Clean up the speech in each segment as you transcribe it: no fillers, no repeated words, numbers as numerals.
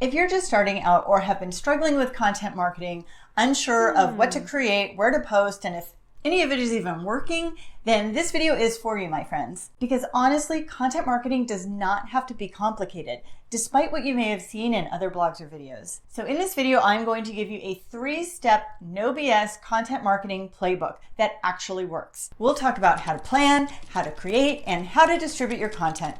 If you're just starting out or have been struggling with content marketing, unsure of what to create, where to post, and if any of it is even working, then this video is for you, my friends. Because honestly, content marketing does not have to be complicated, despite what you may have seen in other blogs or videos. So in this video, I'm going to give you a 3-step, no BS content marketing playbook that actually works. We'll talk about how to plan, how to create, and how to distribute your content.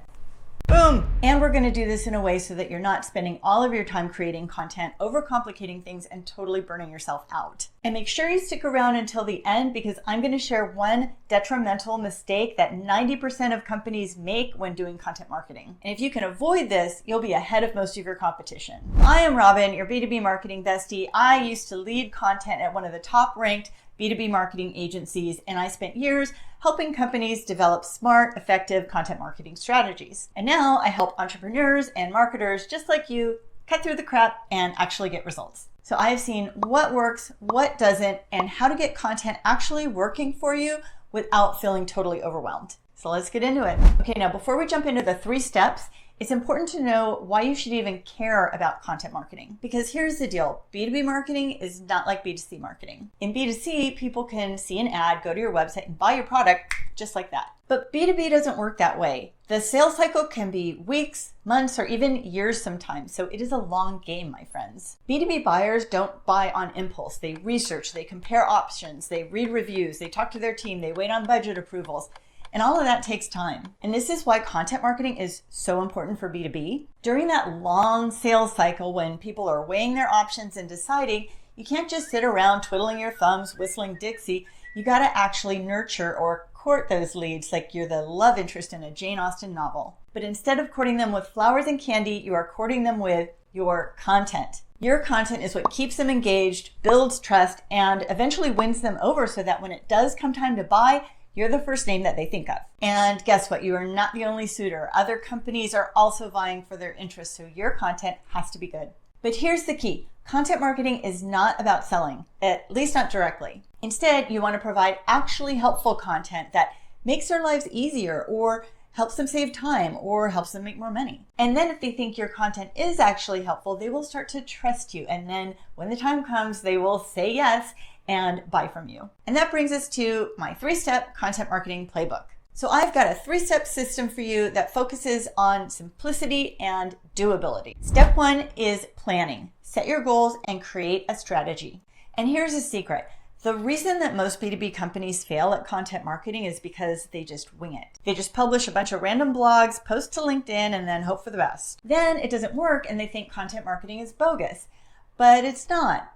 Boom! And we're going to do this in a way so that you're not spending all of your time creating content, overcomplicating things, and totally burning yourself out. And make sure you stick around until the end because I'm going to share one detrimental mistake that 90% of companies make when doing content marketing. And if you can avoid this, you'll be ahead of most of your competition. I am Robin, your B2B marketing bestie. I used to lead content at one of the top ranked B2B marketing agencies, and I spent years helping companies develop smart, effective content marketing strategies. And now I help entrepreneurs and marketers just like you cut through the crap and actually get results. So I've seen what works, what doesn't, and how to get content actually working for you without feeling totally overwhelmed. So let's get into it. Okay, now before we jump into the 3 steps, it's important to know why you should even care about content marketing. Because here's the deal, B2B marketing is not like B2C marketing. In B2C, people can see an ad, go to your website, and buy your product just like that. But B2B doesn't work that way. The sales cycle can be weeks, months, or even years sometimes. So it is a long game, my friends. B2B buyers don't buy on impulse. They research, they compare options, they read reviews, they talk to their team, they wait on budget approvals. And all of that takes time. And this is why content marketing is so important for B2B. During that long sales cycle when people are weighing their options and deciding, you can't just sit around twiddling your thumbs, whistling Dixie. You gotta actually nurture or court those leads like you're the love interest in a Jane Austen novel. But instead of courting them with flowers and candy, you are courting them with your content. Your content is what keeps them engaged, builds trust, and eventually wins them over so that when it does come time to buy, you're the first name that they think of. And guess what? You are not the only suitor. Other companies are also vying for their interests, so your content has to be good. But here's the key. Content marketing is not about selling, at least not directly. Instead, you want to provide actually helpful content that makes their lives easier or helps them save time or helps them make more money. And then if they think your content is actually helpful, they will start to trust you. And then when the time comes, they will say yes and buy from you. And that brings us to my 3-step content marketing playbook. So I've got a 3-step system for you that focuses on simplicity and doability. Step 1 is planning. Set your goals and create a strategy. And here's a secret. The reason that most B2B companies fail at content marketing is because they just wing it. They just publish a bunch of random blogs, post to LinkedIn, and then hope for the best. Then it doesn't work and they think content marketing is bogus. But it's not.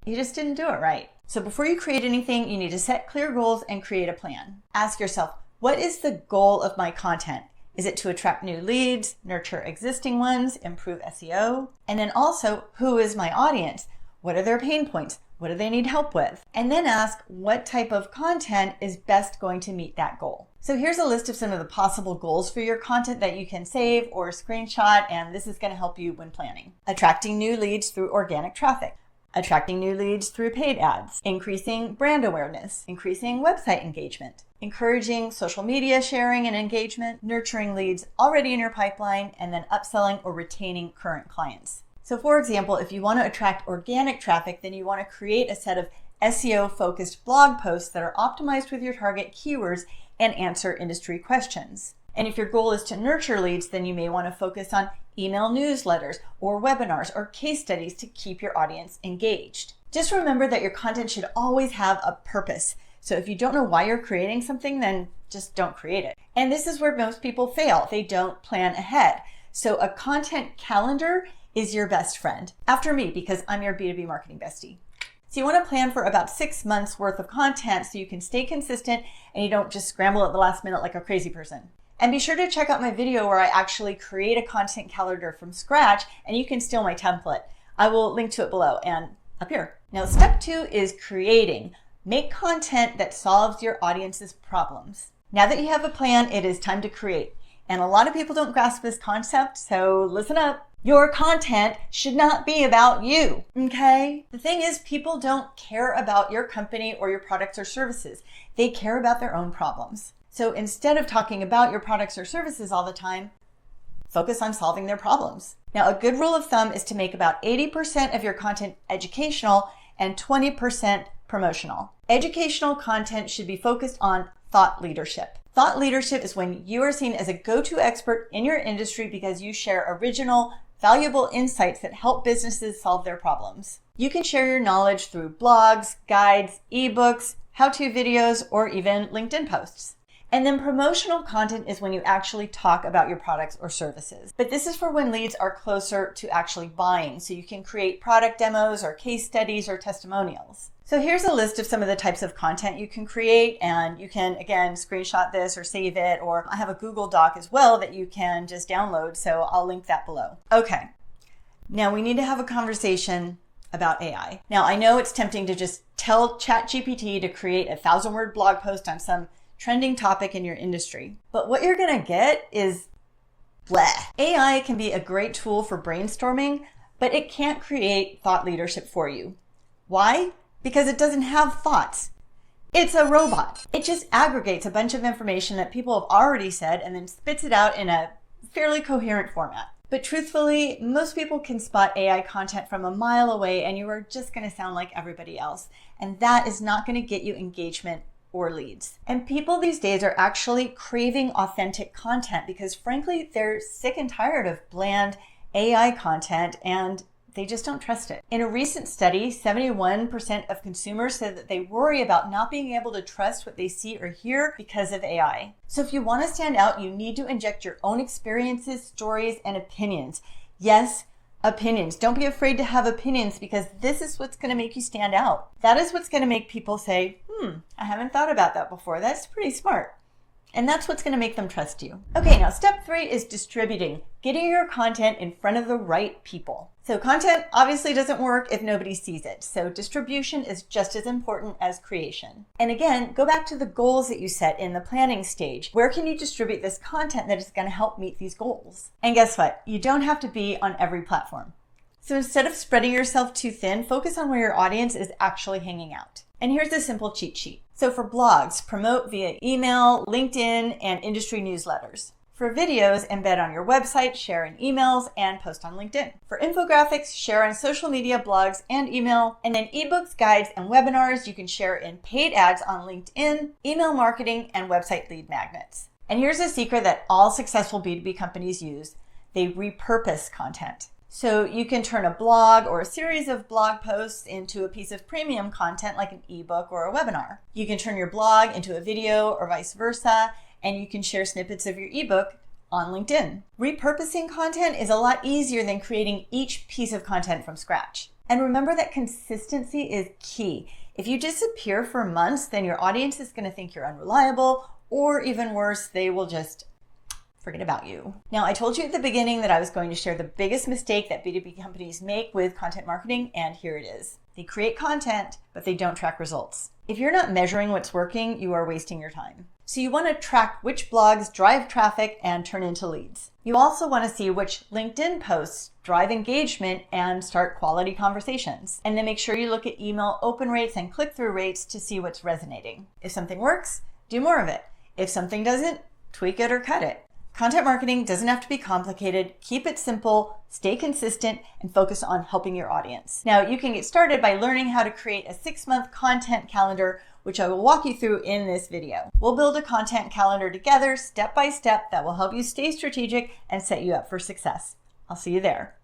You just didn't do it right. So before you create anything, you need to set clear goals and create a plan. Ask yourself, what is the goal of my content? Is it to attract new leads, nurture existing ones, improve SEO? And then also, who is my audience? What are their pain points? What do they need help with? And then ask what type of content is best going to meet that goal. So here's a list of some of the possible goals for your content that you can save or screenshot, and this is going to help you when planning. Attracting new leads through organic traffic. Attracting new leads through paid ads, increasing brand awareness, increasing website engagement, encouraging social media sharing and engagement, nurturing leads already in your pipeline, and then upselling or retaining current clients. So for example, if you want to attract organic traffic, then you want to create a set of SEO-focused blog posts that are optimized with your target keywords and answer industry questions. And if your goal is to nurture leads, then you may want to focus on email newsletters or webinars or case studies to keep your audience engaged. Just remember that your content should always have a purpose. So if you don't know why you're creating something, then just don't create it. And this is where most people fail. They don't plan ahead. So a content calendar is your best friend. After me, because I'm your B2B marketing bestie. So you want to plan for about 6 months worth of content so you can stay consistent and you don't just scramble at the last minute like a crazy person. And be sure to check out my video where I actually create a content calendar from scratch and you can steal my template. I will link to it below and up here. Now, step 2 is creating. Make content that solves your audience's problems. Now that you have a plan, it is time to create. And a lot of people don't grasp this concept, so listen up. Your content should not be about you, okay? The thing is, people don't care about your company or your products or services. They care about their own problems. So instead of talking about your products or services all the time, focus on solving their problems. Now, a good rule of thumb is to make about 80% of your content educational and 20% promotional. Educational content should be focused on thought leadership. Thought leadership is when you are seen as a go-to expert in your industry because you share original, valuable insights that help businesses solve their problems. You can share your knowledge through blogs, guides, ebooks, how-to videos, or even LinkedIn posts. And then promotional content is when you actually talk about your products or services. But this is for when leads are closer to actually buying, so you can create product demos or case studies or testimonials. So here's a list of some of the types of content you can create, and you can, again, screenshot this or save it, or I have a Google Doc as well that you can just download, so I'll link that below. Okay, now we need to have a conversation about AI. Now, I know it's tempting to just tell ChatGPT to create a 1,000-word blog post on some trending topic in your industry. But what you're gonna get is bleh. AI can be a great tool for brainstorming, but it can't create thought leadership for you. Why? Because it doesn't have thoughts. It's a robot. It just aggregates a bunch of information that people have already said and then spits it out in a fairly coherent format. But truthfully, most people can spot AI content from a mile away and you are just gonna sound like everybody else. And that is not gonna get you engagement or leads. And people these days are actually craving authentic content because frankly, they're sick and tired of bland AI content and they just don't trust it. In a recent study, 71% of consumers said that they worry about not being able to trust what they see or hear because of AI. So if you want to stand out, you need to inject your own experiences, stories, and opinions. Yes, opinions. Don't be afraid to have opinions because this is what's going to make you stand out. That is what's going to make people say, I haven't thought about that before. That's pretty smart. And that's what's going to make them trust you. Okay, now step 3 is distributing, getting your content in front of the right people. So content obviously doesn't work if nobody sees it. So distribution is just as important as creation. And again, go back to the goals that you set in the planning stage. Where can you distribute this content that is going to help meet these goals? And guess what? You don't have to be on every platform. So instead of spreading yourself too thin, focus on where your audience is actually hanging out. And here's a simple cheat sheet. So for blogs, promote via email, LinkedIn, and industry newsletters. For videos, embed on your website, share in emails, and post on LinkedIn. For infographics, share on social media, blogs, and email. And then ebooks, guides, and webinars you can share in paid ads on LinkedIn, email marketing, and website lead magnets. And here's a secret that all successful B2B companies use. They repurpose content. So you can turn a blog or a series of blog posts into a piece of premium content like an ebook or a webinar. You can turn your blog into a video or vice versa, and you can share snippets of your ebook on LinkedIn. Repurposing content is a lot easier than creating each piece of content from scratch. And remember that consistency is key. If you disappear for months, then your audience is going to think you're unreliable, or even worse, they will just forget about you. Now, I told you at the beginning that I was going to share the biggest mistake that B2B companies make with content marketing, and here it is. They create content, but they don't track results. If you're not measuring what's working, you are wasting your time. So you want to track which blogs drive traffic and turn into leads. You also want to see which LinkedIn posts drive engagement and start quality conversations. And then make sure you look at email open rates and click-through rates to see what's resonating. If something works, do more of it. If something doesn't, tweak it or cut it. Content marketing doesn't have to be complicated. Keep it simple, stay consistent, and focus on helping your audience. Now, you can get started by learning how to create a 6-month content calendar, which I will walk you through in this video. We'll build a content calendar together, step by step, that will help you stay strategic and set you up for success. I'll see you there.